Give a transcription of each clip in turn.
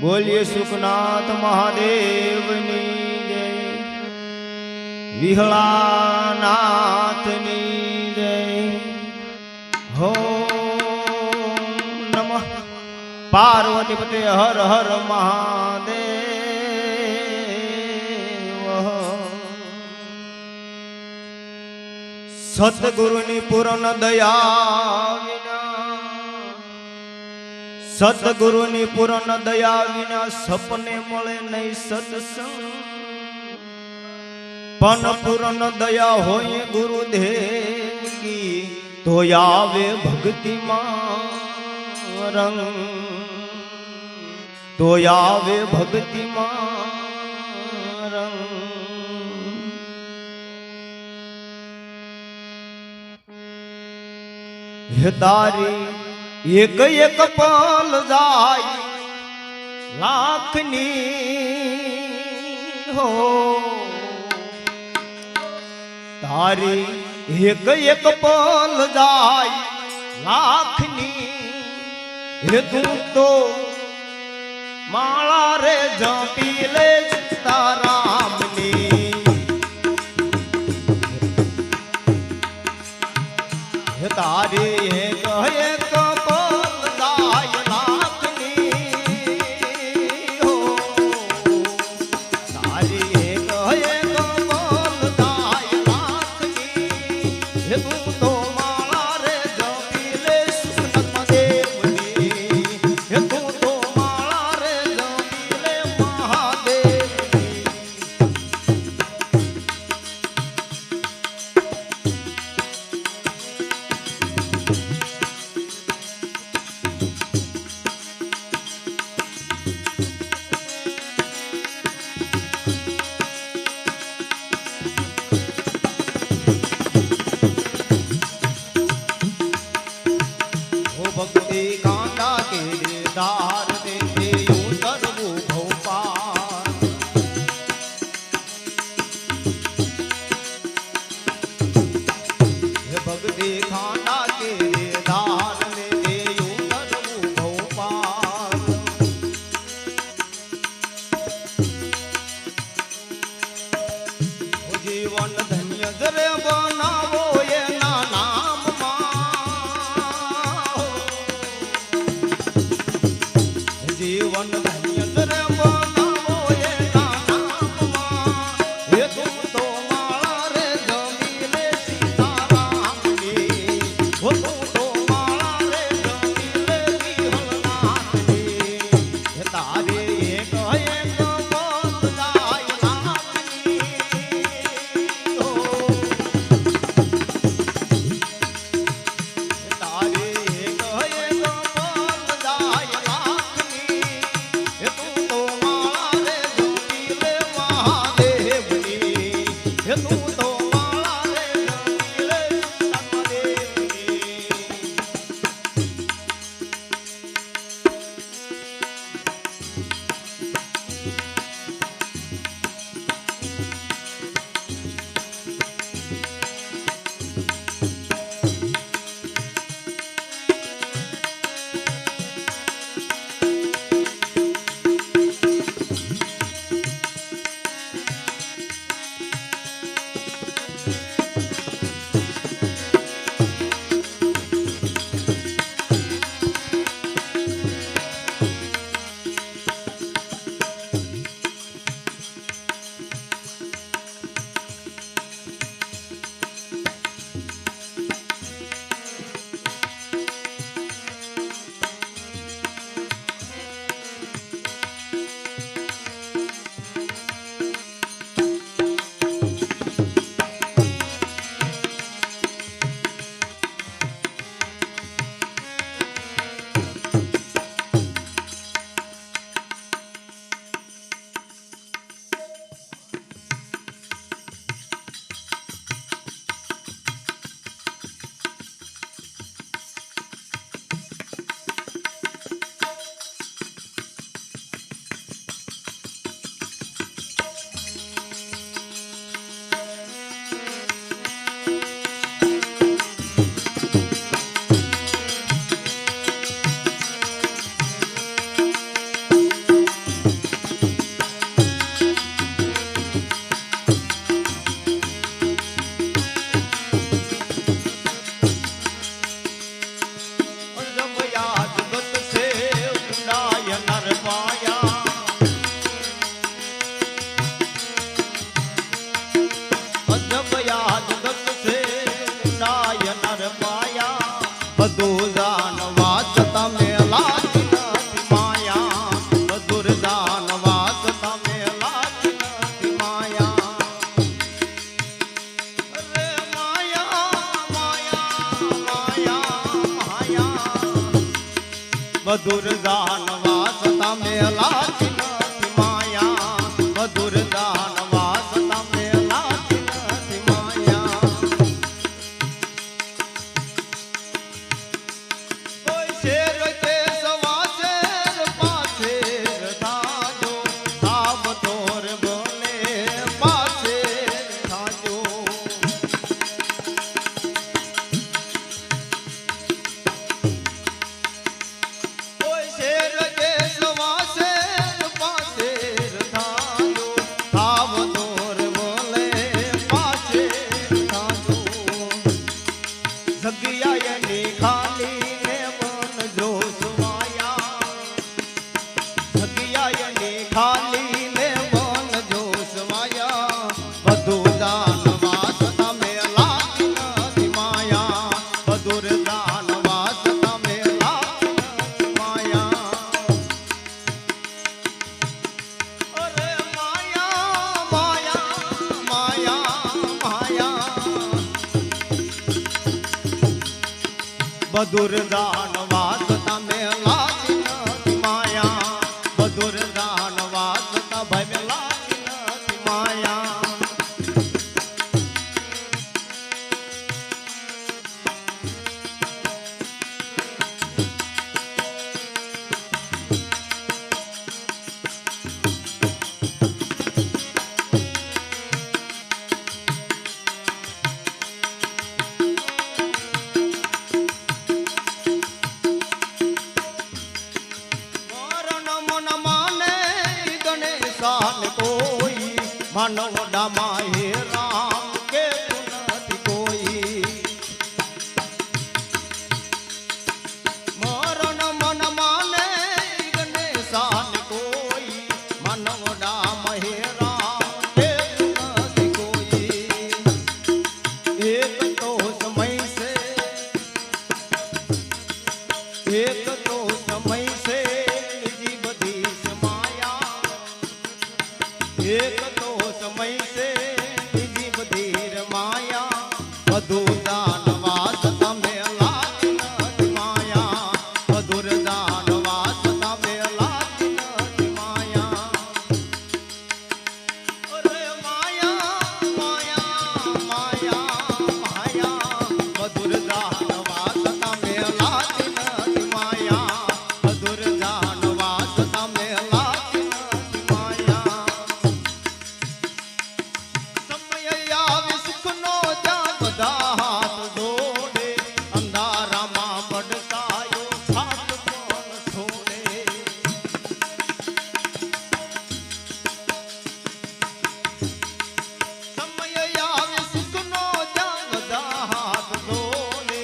बोलिए सुखनाथ महादेवनी जय, विहलानाथनी जय। हो नमः पार्वती पते हर हर महादेव। सतगुरुनी पूर्ण दया विना, सतगुरुनी पूर्ण दया विना सपने મળે નહીં સત્સંગ। પણ પૂર્ણ દયા હોય ગુરુદેવ કી તો આવે ભક્તિમાં રંગ, તો આવે ભક્તિમાં રંગ। હે તારી एक एक पल जाय लाखनी हो, तारी एक एक पल जाय लाखनी। हे तू तो माला रे जपी ले सीतारामनी। हे तारी एक एक બધું જાણવા છતાં મેલાતી નથી માયા બધું જાણવા છતાં મેલાતી નથી માયા અરે માયા માયા માયા માયા બધું જાણવા છતાં મેલાતી નથી માયા બધું જાણવા છતાં મેલાતી નથી માયા કોઈ શેર કે સવા શેર પાછેર થાજો સાબ તોર બોલે પાછેર થાજો કોઈ શેર કે સવા શેર પાછેર થાજો સાબ તોર બોલે પાછેર થાજો જગ્યા એની ખાલી ને મન જો સુવાયા જગ્યા એની ખાલી ને મન જો સુવાયા બધું જાણવા છતાં મેલાતી નથી માયા બધું જાણવા છતાં મેલાતી નથી માયા અરે માયા માયા માયા માયા બધુર જાણવા છતાં મેલાતી નથી માયા બધુર જાણવા છતાં ભાઈ મેલાતી નથી માયા મરણ મન માને ગણેશાન કોઈ માનવ ડામાં હે રામ કે નથી કોઈ મરણ મન માને ગણેશાન કોઈ માનવ ડામાં હે રામ કે નથી કોઈ એક તો સમય છે એક તો સમય છે બીજી બધી સમાયા એક તો સમય છે બીજી બધી રમાયા બધું જાણવા છતાં મેલાતી નથી માયા બધું જાણવા છતાં મેલાતી નથી માયા અરે માયા માયા માયા માયા બધું જાણવા છતાં મેલાતી નથી માયા બધું જાણવા છતાં મેલાતી નથી માયા સમય આવે સુખનો જ્યાં બધા હાથ જોડે અંધારામાં પડકાયો સાથ પણ છોડે સમય આવે સુખનો જ્યાં બધા હાથ જોડે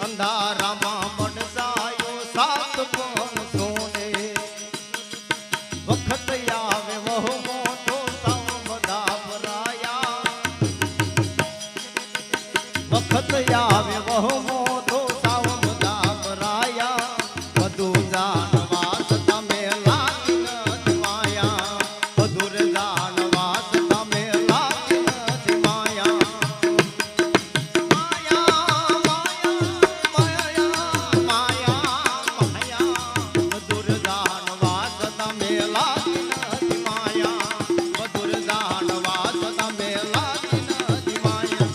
અંધારામાં પડકાયો સાથ પણ છોડે વખત આવે વહુ મોટો સાવ બધા પરાયા વખત આવે વહુ મોટો સાવ બધા પરાયા બધું જાણવા છતાં મેલાતી નથી માયા બધું જાણવા છતાં મેલાતી નથી માયા માયા માયા માયા માયા બધું જાણવા છતાં મેલાતી નથી માયા બધું જાણવા છતાં મેલાતી નથી માયા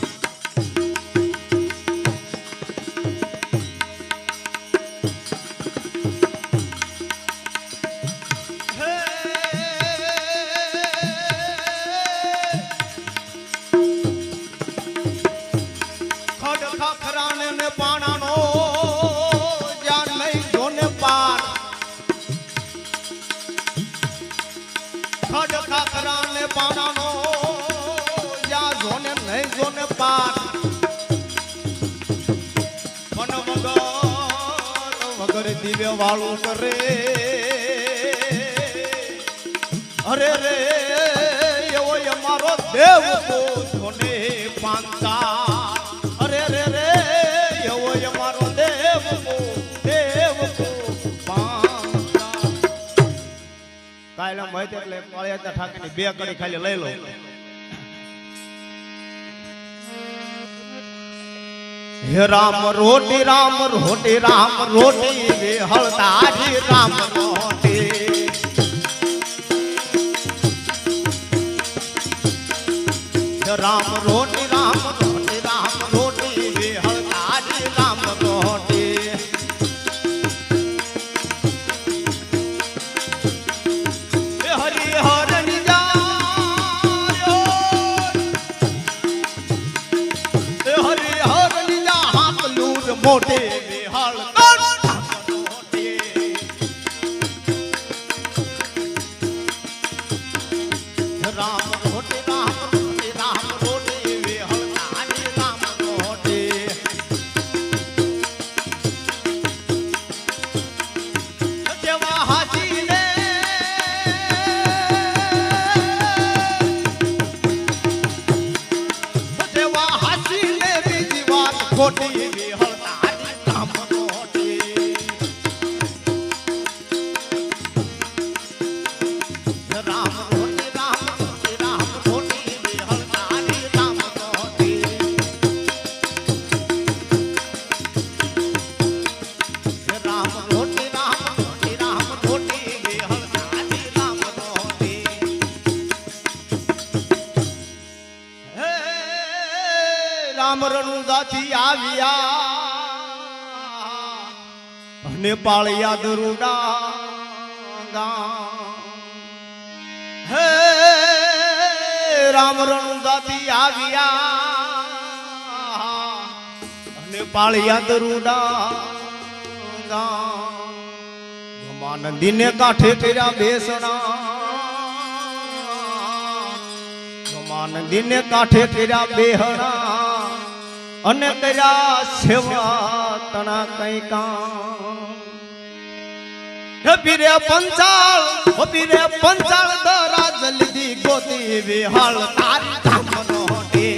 ખડ ખાખરાને ને પાણાનો જ્યાં નહીં જોને પાર ખડ ખાખરાને પાણાનો જ્યાં જોને નહીં જોને પાર મન વગર દિવ્ય વાળું કરે અરે રે એવો અમારો દેવ તો જોને પાંચા અરે રે રે એવો અમારો દેવ ભાઈ એટલે પાળિયાતા ઠાકરની બે કડી ખાલી લઈ લો. હે રામ રોટી રામ રોટી રામ રોટી વેહળતાજી રામ રોટી. હે રામ રોટી રામ રોટી રામ રોટી વેહળતાજી રામ રોટી. હે હરિ હરની જાયો. હે હરિ હરની જા હાથ લૂર મોટે વેહળતાજી રામ રોટી રામ રોટી રામ રોટી વેહળતાજી રામ રોટી. જેવા હાજીને જેવા હાજીને બીજી વાત ખોટી વેહળતાજી રામ રોટી. રામ રોટી રામ રોટી રામ રોટી વેહળતાજી રામ રોટી. રામ રોટી રામ રોટી રામ રોટી વેહળતાજી રામ રોટી. હે રામ રણુદાથી આવ્યા અને પાળિયા દરુડા ગામ. હે રામ રણુદાથી આવ્યા અને પાળિયા દરુડા ગામ. ગમાનંદીને કાંઠે કર્યા બેસણા. ગમાનંદીને કાંઠે કર્યા બેહણા અને કર્યા સેવા તણા કઈ કામ. હે પીરે પંચાળ હો પીરે પંચાળ દરાજ લીધી ગોતી વેહળતાજી રામ રોટી.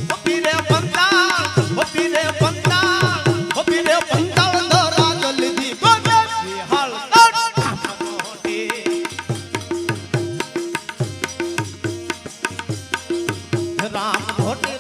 હો પીરે પંચાળ હો પીરે પંચાળ હો પીરે પંચાળ દરાજ લીધી ગોતી વેહળતાજી રામ રોટી. રામ રોટી